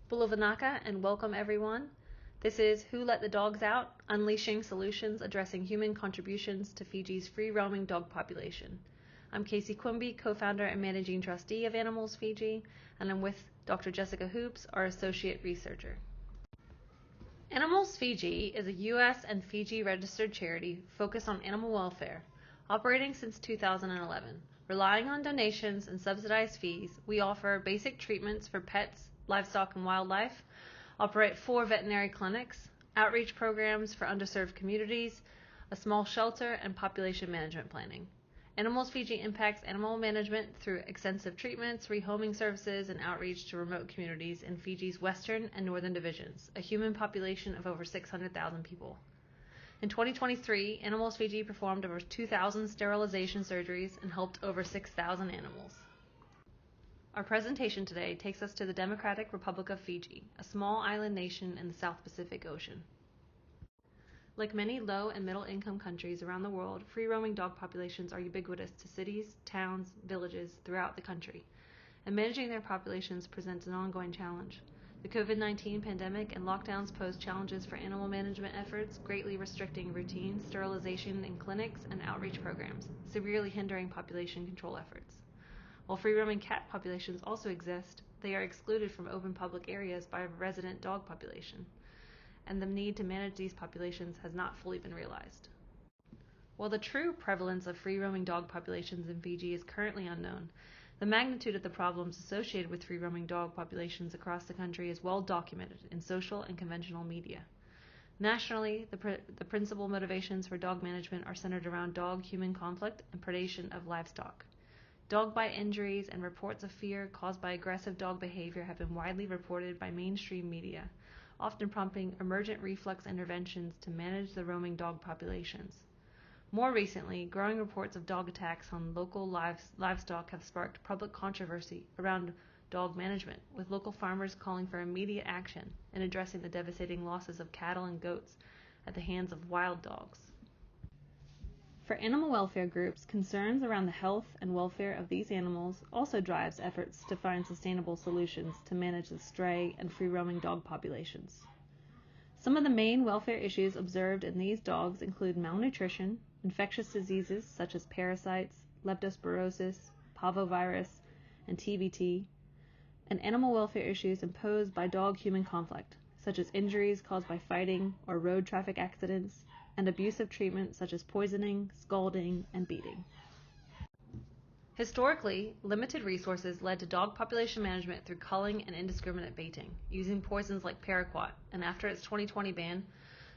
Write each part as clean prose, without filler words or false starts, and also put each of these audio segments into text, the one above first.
Bulavanaka and welcome everyone. This is Who Let the Dogs Out? Unleashing Solutions Addressing Human Contributions to Fiji's Free-Roaming Dog Population. I'm Casey Quimby, co-founder and managing trustee of Animals Fiji, and I'm with Dr. Jessica Hoops, our associate researcher. Animals Fiji is a U.S. and Fiji registered charity focused on animal welfare, operating since 2011. Relying on donations and subsidized fees, we offer basic treatments for pets, livestock, and wildlife, operate 4 veterinary clinics, outreach programs for underserved communities, a small shelter, and population management planning. Animals Fiji impacts animal management through extensive treatments, rehoming services, and outreach to remote communities in Fiji's western and northern divisions, a human population of over 600,000 people. In 2023, Animals Fiji performed over 2,000 sterilization surgeries and helped over 6,000 animals. Our presentation today takes us to the Democratic Republic of Fiji, a small island nation in the South Pacific Ocean. Like many low and middle income countries around the world, free-roaming dog populations are ubiquitous to cities, towns, villages throughout the country, and managing their populations presents an ongoing challenge. The COVID-19 pandemic and lockdowns pose challenges for animal management efforts, greatly restricting routine sterilization in clinics and outreach programs, severely hindering population control efforts. While free-roaming cat populations also exist, they are excluded from open public areas by a resident dog population, and the need to manage these populations has not fully been realized. While the true prevalence of free-roaming dog populations in Fiji is currently unknown, the magnitude of the problems associated with free-roaming dog populations across the country is well documented in social and conventional media. Nationally, the principal motivations for dog management are centered around dog-human conflict and predation of livestock. Dog bite injuries and reports of fear caused by aggressive dog behavior have been widely reported by mainstream media, often prompting emergent reflex interventions to manage the roaming dog populations. More recently, growing reports of dog attacks on local livestock have sparked public controversy around dog management, with local farmers calling for immediate action in addressing the devastating losses of cattle and goats at the hands of wild dogs. For animal welfare groups, concerns around the health and welfare of these animals also drives efforts to find sustainable solutions to manage the stray and free-roaming dog populations. Some of the main welfare issues observed in these dogs include malnutrition, infectious diseases such as parasites, leptospirosis, parvovirus, and TBT, and animal welfare issues imposed by dog-human conflict, such as injuries caused by fighting or road traffic accidents, and abusive treatment such as poisoning, scalding, and beating. Historically, limited resources led to dog population management through culling and indiscriminate baiting, using poisons like paraquat, and after its 2020 ban,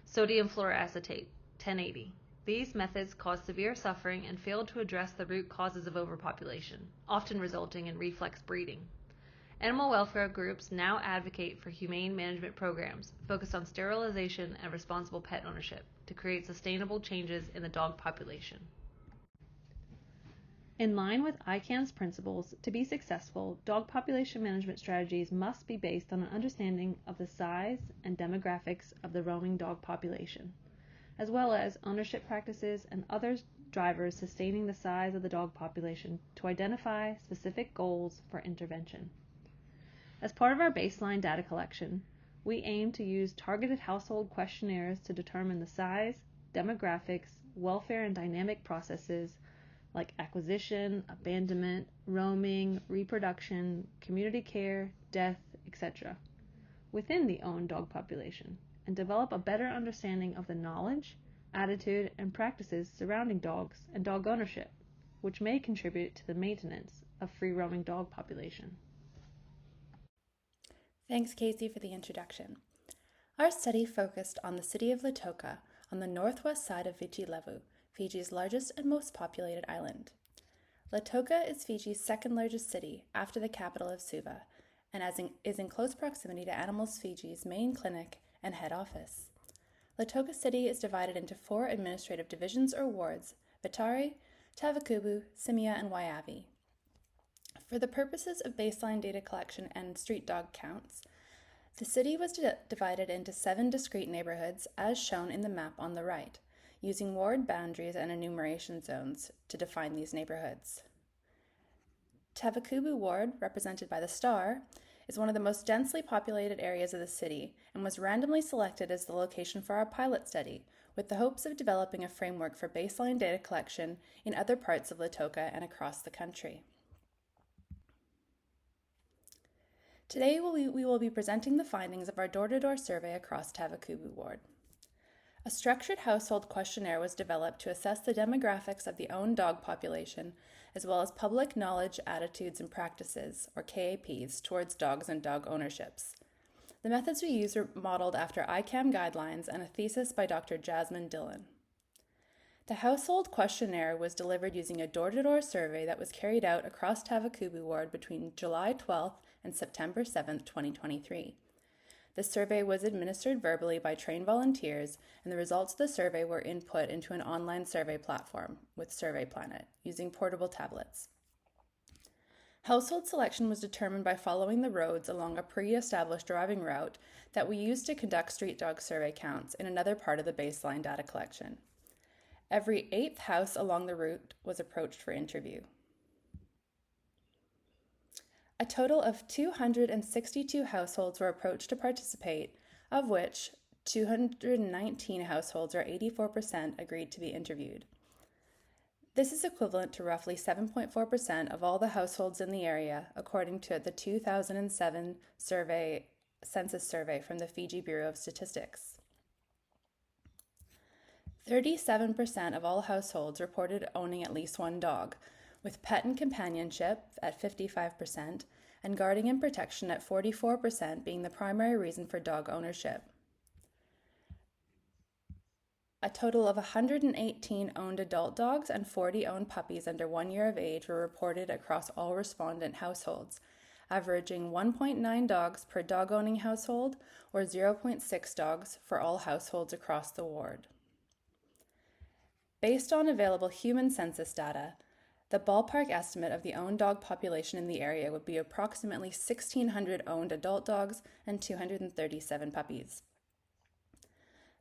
sodium fluoroacetate, 1080. These methods caused severe suffering and failed to address the root causes of overpopulation, often resulting in reflex breeding. Animal welfare groups now advocate for humane management programs focused on sterilization and responsible pet ownership to create sustainable changes in the dog population. In line with ICANN's principles, to be successful, dog population management strategies must be based on an understanding of the size and demographics of the roaming dog population, as well as ownership practices and other drivers sustaining the size of the dog population to identify specific goals for intervention. As part of our baseline data collection, we aim to use targeted household questionnaires to determine the size, demographics, welfare, and dynamic processes like acquisition, abandonment, roaming, reproduction, community care, death, etc. within the owned dog population, and develop a better understanding of the knowledge, attitude, and practices surrounding dogs and dog ownership, which may contribute to the maintenance of free-roaming dog population. Thanks, Casey, for the introduction. Our study focused on the city of Lautoka on the northwest side of Viti Levu, Fiji's largest and most populated island. Lautoka is Fiji's second largest city after the capital of Suva, and is in close proximity to Animals Fiji's main clinic and head office. Lautoka City is divided into 4 administrative divisions or wards: Vitari, Tavakubu, Simia, and Waiavi. For the purposes of baseline data collection and street dog counts, the city was divided into 7 discrete neighborhoods as shown in the map on the right, using ward boundaries and enumeration zones to define these neighborhoods. Tavakubu Ward, represented by the star, is one of the most densely populated areas of the city and was randomly selected as the location for our pilot study, with the hopes of developing a framework for baseline data collection in other parts of Lautoka and across the country. Today we will be presenting the findings of our door-to-door survey across Tavakubu Ward. A structured household questionnaire was developed to assess the demographics of the owned dog population, as well as public knowledge, attitudes, and practices, or KAPs, towards dogs and dog ownerships. The methods we used are modeled after ICAM guidelines and a thesis by Dr. Jasmine Dillon. The household questionnaire was delivered using a door-to-door survey that was carried out across Tavakubu Ward between July 12th and September 7th, 2023. The survey was administered verbally by trained volunteers, and the results of the survey were input into an online survey platform with Survey Planet using portable tablets. Household selection was determined by following the roads along a pre-established driving route that we used to conduct street dog survey counts in another part of the baseline data collection. Every 8th house along the route was approached for interview. A total of 262 households were approached to participate, of which 219 households, or 84%, agreed to be interviewed. This is equivalent to roughly 7.4% of all the households in the area, according to the 2007 census survey from the Fiji Bureau of Statistics. 37% of all households reported owning at least one dog, with pet and companionship at 55% and guarding and protection at 44% being the primary reason for dog ownership. A total of 118 owned adult dogs and 40 owned puppies under 1 year of age were reported across all respondent households, averaging 1.9 dogs per dog-owning household, or 0.6 dogs for all households across the ward. Based on available human census data, the ballpark estimate of the owned dog population in the area would be approximately 1,600 owned adult dogs and 237 puppies.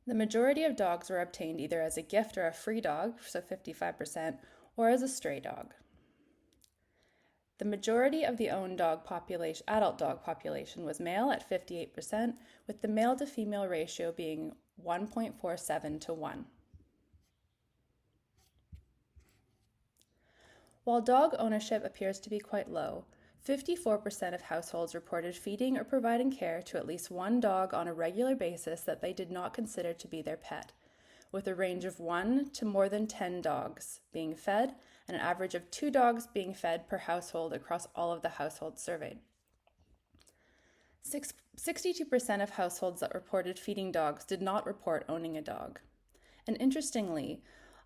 The majority of dogs were obtained either as a gift or a free dog, so 55%, or as a stray dog. The majority of the owned adult dog population was male at 58%, with the male to female ratio being 1.47 to 1. While dog ownership appears to be quite low, 54% of households reported feeding or providing care to at least one dog on a regular basis that they did not consider to be their pet, with a range of 1 to more than 10 dogs being fed and an average of 2 dogs being fed per household across all of the households surveyed. 62% of households that reported feeding dogs did not report owning a dog. And interestingly,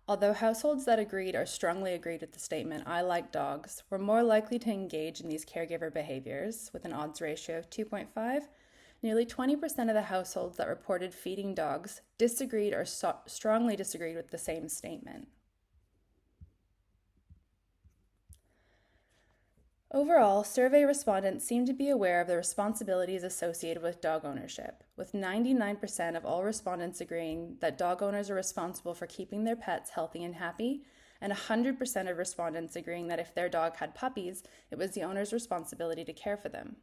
although households that agreed or strongly agreed with the statement, "I like dogs," were more likely to engage in these caregiver behaviors, with an odds ratio of 2.5, nearly 20% of the households that reported feeding dogs disagreed or strongly disagreed with the same statement. Overall, survey respondents seem to be aware of the responsibilities associated with dog ownership, with 99% of all respondents agreeing that dog owners are responsible for keeping their pets healthy and happy, and 100% of respondents agreeing that if their dog had puppies, it was the owner's responsibility to care for them.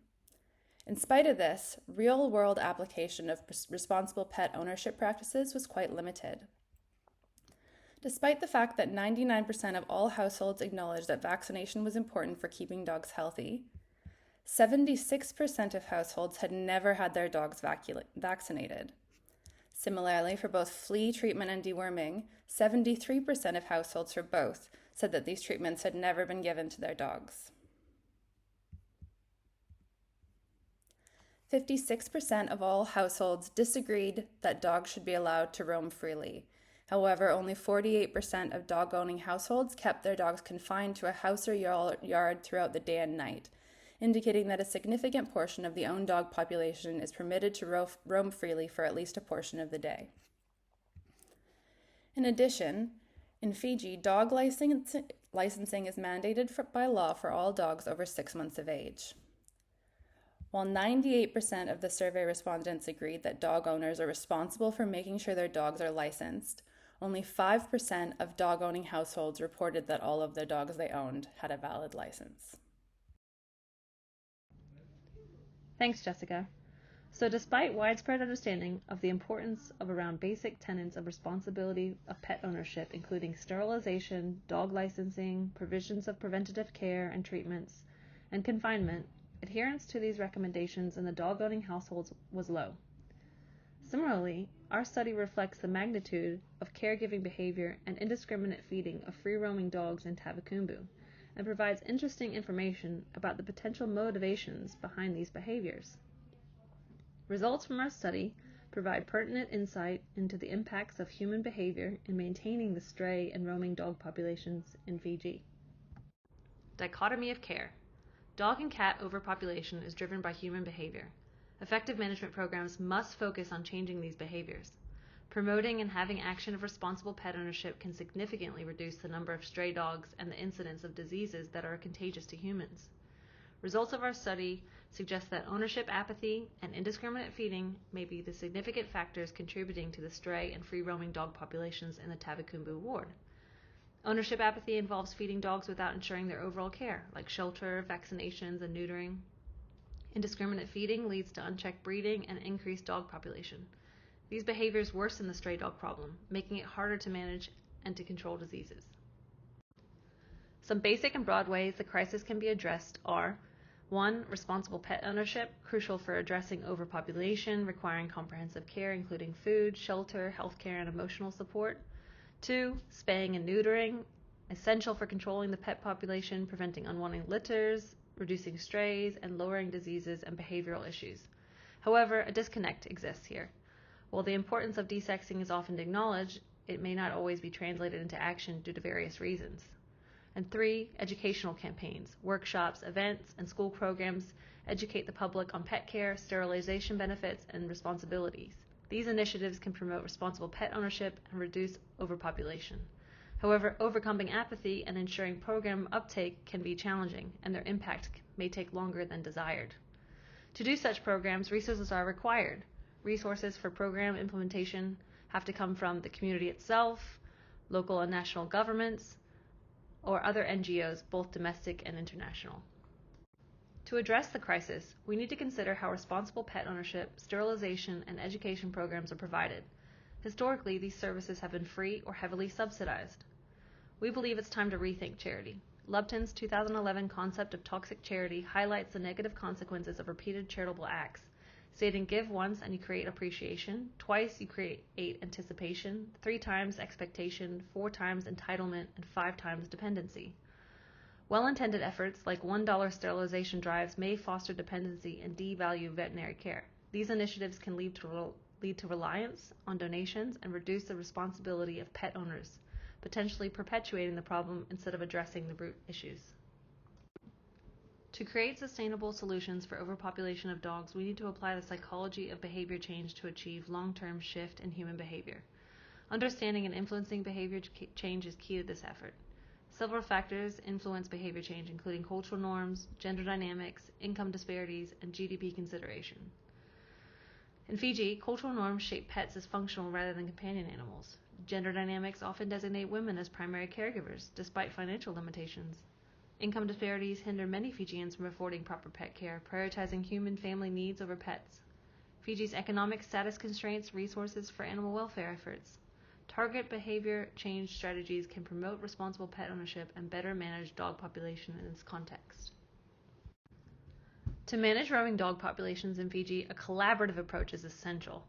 In spite of this, real-world application of responsible pet ownership practices was quite limited. Despite the fact that 99% of all households acknowledged that vaccination was important for keeping dogs healthy, 76% of households had never had their dogs vaccinated. Similarly, for both flea treatment and deworming, 73% of households for both said that these treatments had never been given to their dogs. 56% of all households disagreed that dogs should be allowed to roam freely. However, only 48% of dog-owning households kept their dogs confined to a house or yard throughout the day and night, indicating that a significant portion of the owned dog population is permitted to roam freely for at least a portion of the day. In addition, in Fiji, dog licensing is mandated by law for all dogs over 6 months of age. While 98% of the survey respondents agreed that dog owners are responsible for making sure their dogs are licensed, only 5% of dog-owning households reported that all of the dogs they owned had a valid license. Thanks, Jessica. So despite widespread understanding of the importance of around basic tenets of responsibility of pet ownership, including sterilization, dog licensing, provisions of preventative care and treatments, and confinement, adherence to these recommendations in the dog-owning households was low. Similarly, our study reflects the magnitude of caregiving behavior and indiscriminate feeding of free-roaming dogs in Tabakumbu, and provides interesting information about the potential motivations behind these behaviors. Results from our study provide pertinent insight into the impacts of human behavior in maintaining the stray and roaming dog populations in Fiji. Dichotomy of care. Dog and cat overpopulation is driven by human behavior. Effective management programs must focus on changing these behaviors. Promoting and having action of responsible pet ownership can significantly reduce the number of stray dogs and the incidence of diseases that are contagious to humans. Results of our study suggest that ownership apathy and indiscriminate feeding may be the significant factors contributing to the stray and free-roaming dog populations in the Tabakumbu ward. Ownership apathy involves feeding dogs without ensuring their overall care, like shelter, vaccinations, and neutering. Indiscriminate feeding leads to unchecked breeding and increased dog population. These behaviors worsen the stray dog problem, making it harder to manage and to control diseases. Some basic and broad ways the crisis can be addressed are: 1. Responsible pet ownership, crucial for addressing overpopulation, requiring comprehensive care including food, shelter, healthcare, and emotional support. 2. Spaying and neutering, essential for controlling the pet population, preventing unwanted litters, reducing strays, and lowering diseases and behavioral issues. However, a disconnect exists here. While the importance of desexing is often acknowledged, it may not always be translated into action due to various reasons. And 3, educational campaigns, workshops, events, and school programs educate the public on pet care, sterilization benefits, and responsibilities. These initiatives can promote responsible pet ownership and reduce overpopulation. However, overcoming apathy and ensuring program uptake can be challenging, and their impact may take longer than desired. To do such programs, resources are required. Resources for program implementation have to come from the community itself, local and national governments, or other NGOs, both domestic and international. To address the crisis, we need to consider how responsible pet ownership, sterilization, and education programs are provided. Historically, these services have been free or heavily subsidized. We believe it's time to rethink charity. Lupton's 2011 concept of toxic charity highlights the negative consequences of repeated charitable acts, stating give once and you create appreciation, twice you create anticipation, 3 times expectation, 4 times entitlement, and 5 times dependency. Well-intended efforts like $1 sterilization drives may foster dependency and devalue veterinary care. These initiatives can lead to reliance on donations and reduce the responsibility of pet owners, potentially perpetuating the problem instead of addressing the root issues. To create sustainable solutions for overpopulation of dogs, we need to apply the psychology of behavior change to achieve long-term shift in human behavior. Understanding and influencing behavior change is key to this effort. Several factors influence behavior change, including cultural norms, gender dynamics, income disparities, and GDP consideration. In Fiji, cultural norms shape pets as functional rather than companion animals. Gender dynamics often designate women as primary caregivers, despite financial limitations. Income disparities hinder many Fijians from affording proper pet care, prioritizing human family needs over pets. Fiji's economic status constraints resources for animal welfare efforts. Target behavior change strategies can promote responsible pet ownership and better manage dog population in this context. To manage roaming dog populations in Fiji, a collaborative approach is essential.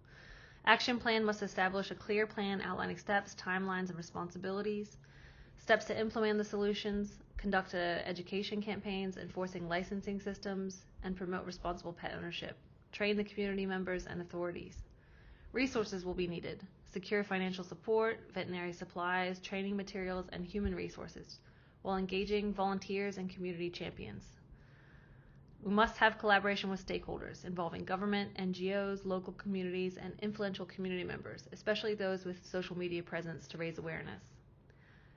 Action plan must establish a clear plan outlining steps, timelines, and responsibilities. Steps to implement the solutions, conduct education campaigns, enforcing licensing systems, and promote responsible pet ownership. Train the community members and authorities. Resources will be needed. Secure financial support, veterinary supplies, training materials, and human resources, while engaging volunteers and community champions. We must have collaboration with stakeholders involving government, NGOs, local communities, and influential community members, especially those with social media presence to raise awareness.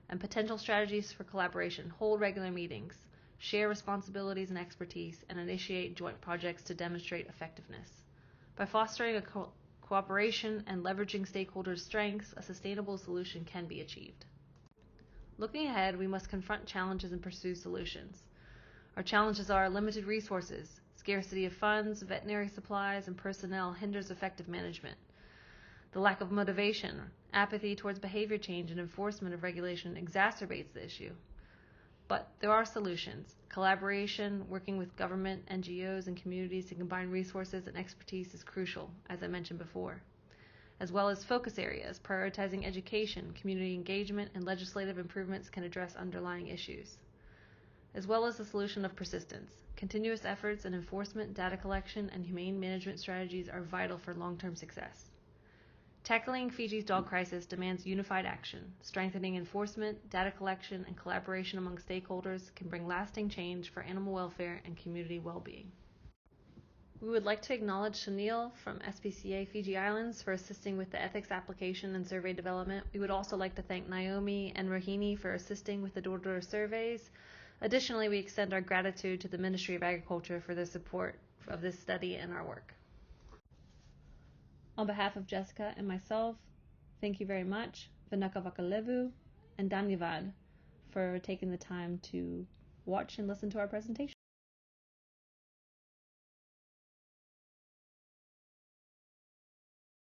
And potential strategies for collaboration: hold regular meetings, share responsibilities and expertise, and initiate joint projects to demonstrate effectiveness. By fostering a cooperation and leveraging stakeholders' strengths, a sustainable solution can be achieved. Looking ahead, we must confront challenges and pursue solutions. Our challenges are limited resources, Scarcity of funds, veterinary supplies, and personnel hinders effective management. The lack of motivation, apathy towards behavior change, and enforcement of regulation exacerbates the issue. But there are solutions. Collaboration, working with government, NGOs, and communities to combine resources and expertise is crucial, as I mentioned before, as well as focus areas. Prioritizing education, community engagement, and legislative improvements can address underlying issues, as well as the solution of persistence. Continuous efforts in enforcement, data collection, and humane management strategies are vital for long-term success. Tackling Fiji's dog crisis demands unified action. Strengthening enforcement, data collection, and collaboration among stakeholders can bring lasting change for animal welfare and community well-being. We would like to acknowledge Shanil from SPCA Fiji Islands for assisting with the ethics application and survey development. We would also like to thank Naomi and Rohini for assisting with the door-to-door surveys. Additionally, we extend our gratitude to the Ministry of Agriculture for their support of this study and our work. On behalf of Jessica and myself, thank you very much, Vinaka Vakalevu and Danyavad, for taking the time to watch and listen to our presentation.